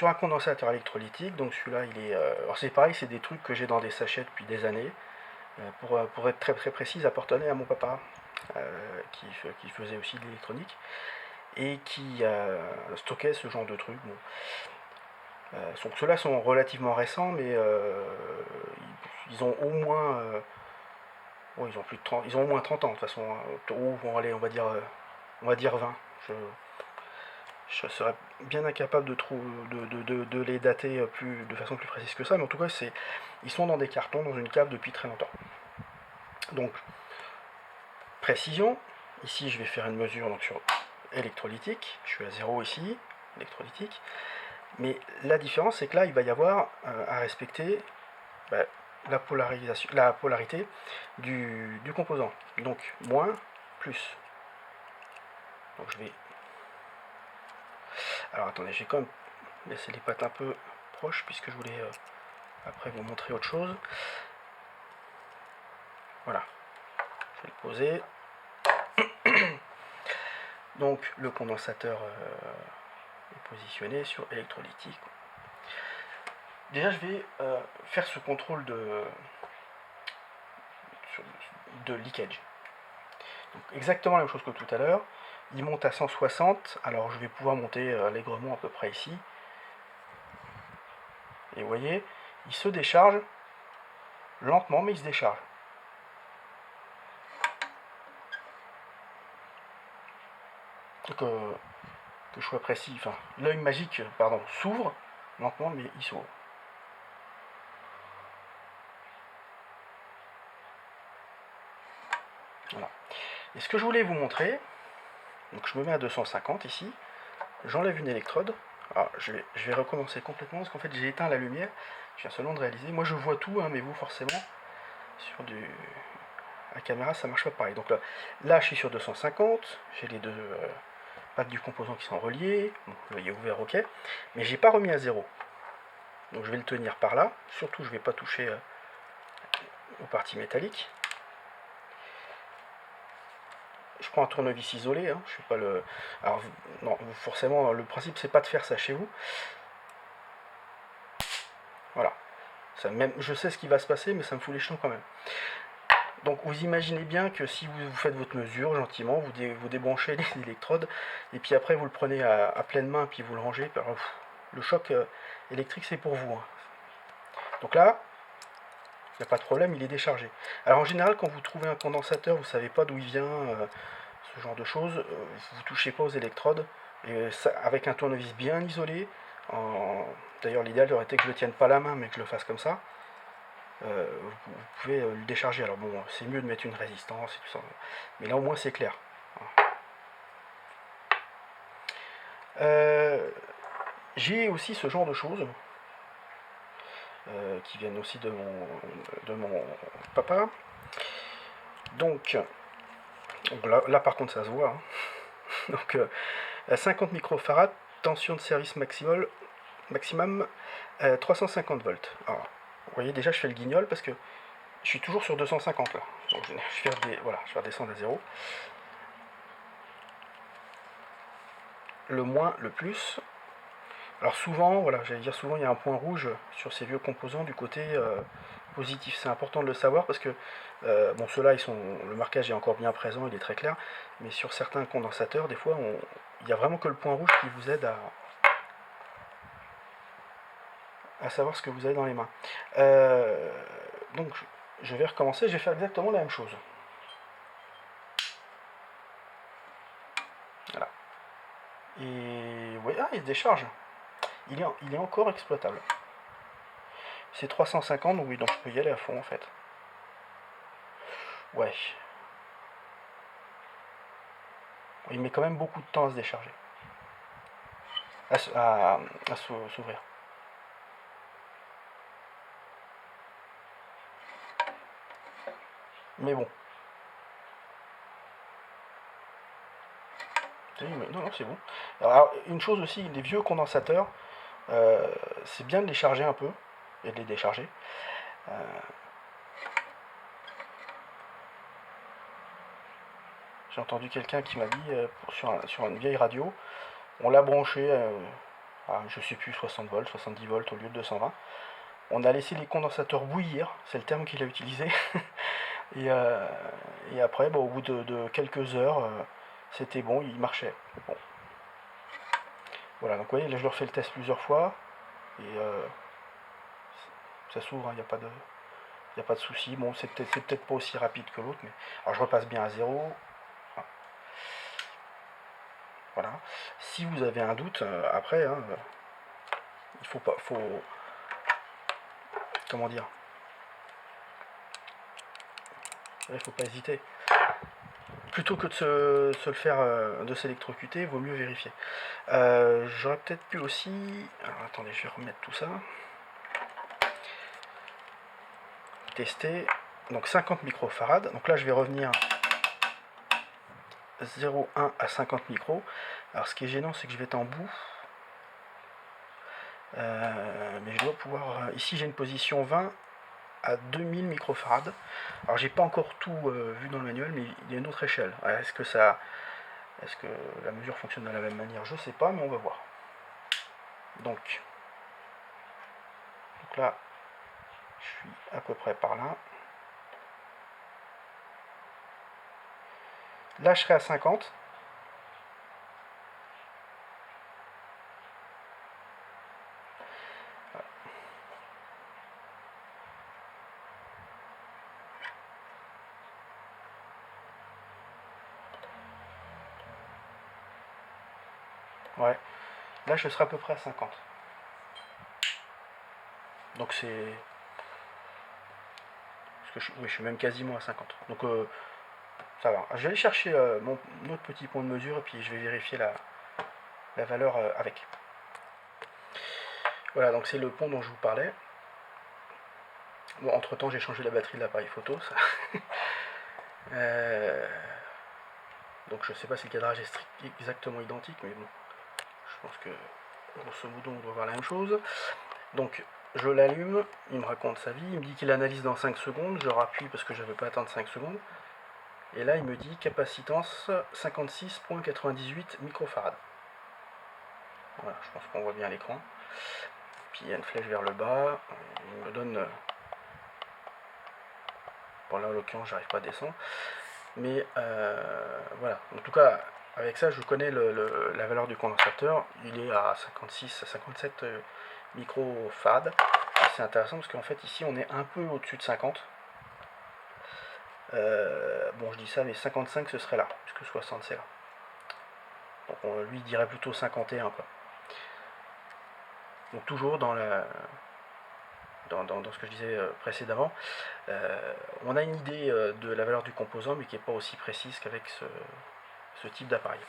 sur un condensateur électrolytique. Donc celui-là, il est... alors c'est pareil, c'est des trucs que j'ai dans des sachets depuis des années. Pour être très très précis, appartenait à mon papa, qui faisait aussi de l'électronique, et qui stockait ce genre de trucs. Bon. Donc ceux-là sont relativement récents, mais ils ont au moins... ils ont plus de 30, ils ont au moins 30 ans de toute façon. Ou bon, allez, on va dire 20. Je serais bien incapable de les dater de façon plus précise que ça, mais en tout cas, ils sont dans des cartons, dans une cave depuis très longtemps. Donc, précision, ici je vais faire une mesure donc, sur électrolytique, je suis à 0 ici, électrolytique, mais la différence c'est que là il va y avoir à respecter bah, la polarité du composant, donc moins, plus. Donc je vais... Alors attendez, j'ai quand même laissé les pattes un peu proches puisque je voulais après vous montrer autre chose. Voilà, je vais le poser. Donc le condensateur est positionné sur électrolytique. Déjà je vais faire ce contrôle de leakage. Donc, exactement la même chose que tout à l'heure. Il monte à 160, alors je vais pouvoir monter allègrement à peu près ici. Et vous voyez, il se décharge lentement, mais il se décharge. Que je sois précis, enfin, l'œil magique, pardon, s'ouvre lentement, mais il s'ouvre. Voilà. Et ce que je voulais vous montrer, donc je me mets à 250 ici, j'enlève une électrode. Alors, je vais recommencer complètement parce qu'en fait j'ai éteint la lumière, je viens seulement de réaliser. Moi je vois tout, hein, mais vous forcément, sur la caméra ça marche pas pareil. Donc là je suis sur 250, j'ai les deux pattes du composant qui sont reliées, bon, vous voyez ouvert, ok, mais j'ai pas remis à 0. Donc je vais le tenir par là, surtout je vais pas toucher aux parties métalliques. Je prends un tournevis isolé, hein, je suis pas le... Alors, non, forcément, le principe c'est pas de faire ça chez vous. Voilà. Ça, même, je sais ce qui va se passer, mais ça me fout les jetons quand même. Donc vous imaginez bien que si vous faites votre mesure gentiment, vous débranchez les électrodes, et puis après vous le prenez à pleine main, puis vous le rangez. Le choc électrique c'est pour vous. Hein. Donc là, il n'y a pas de problème, il est déchargé. Alors en général, quand vous trouvez un condensateur, vous ne savez pas d'où il vient, ce genre de choses, vous ne touchez pas aux électrodes, et ça, avec un tournevis bien isolé, d'ailleurs l'idéal aurait été que je ne le tienne pas la main, mais que je le fasse comme ça, vous pouvez le décharger. Alors bon, c'est mieux de mettre une résistance et tout ça, mais là au moins c'est clair. J'ai aussi ce genre de choses qui viennent aussi de mon papa. Donc là par contre ça se voit. Hein. Donc 50 microfarads, tension de service maximum 350 volts. Alors, vous voyez déjà je fais le guignol parce que je suis toujours sur 250 là. Donc je vais redescendre à 0. Le moins, le plus. Alors souvent, voilà, j'allais dire souvent il y a un point rouge sur ces vieux composants du côté positif. C'est important de le savoir parce que bon ceux-là le marquage est encore bien présent, il est très clair, mais sur certains condensateurs, des fois il n'y a vraiment que le point rouge qui vous aide à savoir ce que vous avez dans les mains. Donc je vais recommencer, je vais faire exactement la même chose. Voilà. Et oui, il se décharge. Il est encore exploitable. C'est 350, donc oui, donc je peux y aller à fond en fait. Ouais. Il met quand même beaucoup de temps à se décharger. À s'ouvrir. Mais bon. Non, c'est bon. Alors, une chose aussi, les vieux condensateurs, c'est bien de les charger un peu et de les décharger. J'ai entendu quelqu'un qui m'a dit sur une vieille radio, on l'a branché je sais plus, 60 volts, 70 volts au lieu de 220. On a laissé les condensateurs bouillir, c'est le terme qu'il a utilisé. Et après, au bout de quelques heures, c'était bon, il marchait. Bon. Voilà, donc vous voyez, là je leur fais le test plusieurs fois, et ça s'ouvre, il n'y a pas de... Il n'y a pas de souci. Bon, c'est peut-être pas aussi rapide que l'autre, mais. Alors je repasse bien à 0. Voilà. Si vous avez un doute, après, hein, il faut pas. Comment dire? Il faut pas hésiter. Plutôt que de se le faire, de s'électrocuter, vaut mieux vérifier. J'aurais peut-être pu aussi. Alors attendez, je vais remettre tout ça. Tester. Donc 50 microfarads. Donc là, je vais revenir 0,1 à 50 micros. Alors ce qui est gênant, c'est que je vais être en bout. Mais je dois pouvoir. Ici, j'ai une position 20 à 2000 microfarads. Alors, j'ai pas encore tout vu dans le manuel, mais il y a une autre échelle. Est-ce que la mesure fonctionne de la même manière? Je sais pas, mais on va voir. Donc là, je suis à peu près par là. Là, je serai à 50. Ouais. Là, je serai à peu près à 50. Donc c'est... Oui, je suis même quasiment à 50. Donc ça va. Je vais aller chercher mon autre petit point de mesure et puis je vais vérifier la valeur avec. Voilà, donc c'est le pont dont je vous parlais. Bon, entre temps, j'ai changé la batterie de l'appareil photo. Ça. Donc je sais pas si le cadrage est exactement identique, mais bon, je pense que grosso modo on doit voir la même chose. Donc je l'allume, il me raconte sa vie, il me dit qu'il analyse dans 5 secondes, je rappuie parce que je ne veux pas attendre 5 secondes. Et là il me dit capacitance 56,98 microfarads. Voilà, je pense qu'on voit bien l'écran. Puis il y a une flèche vers le bas, il me donne... Bon là en l'occurrence j'arrive pas à descendre. Mais voilà, en tout cas, avec ça, je connais la valeur du condensateur. Il est à 56 à 57 microfarads. C'est intéressant parce qu'en fait, ici, on est un peu au-dessus de 50. Bon, je dis ça, mais 55, ce serait là, puisque 60, c'est là. Donc, lui, dirait plutôt 51, quoi. Donc, toujours dans ce que je disais précédemment, on a une idée de la valeur du composant, mais qui n'est pas aussi précise qu'avec ce type d'appareil.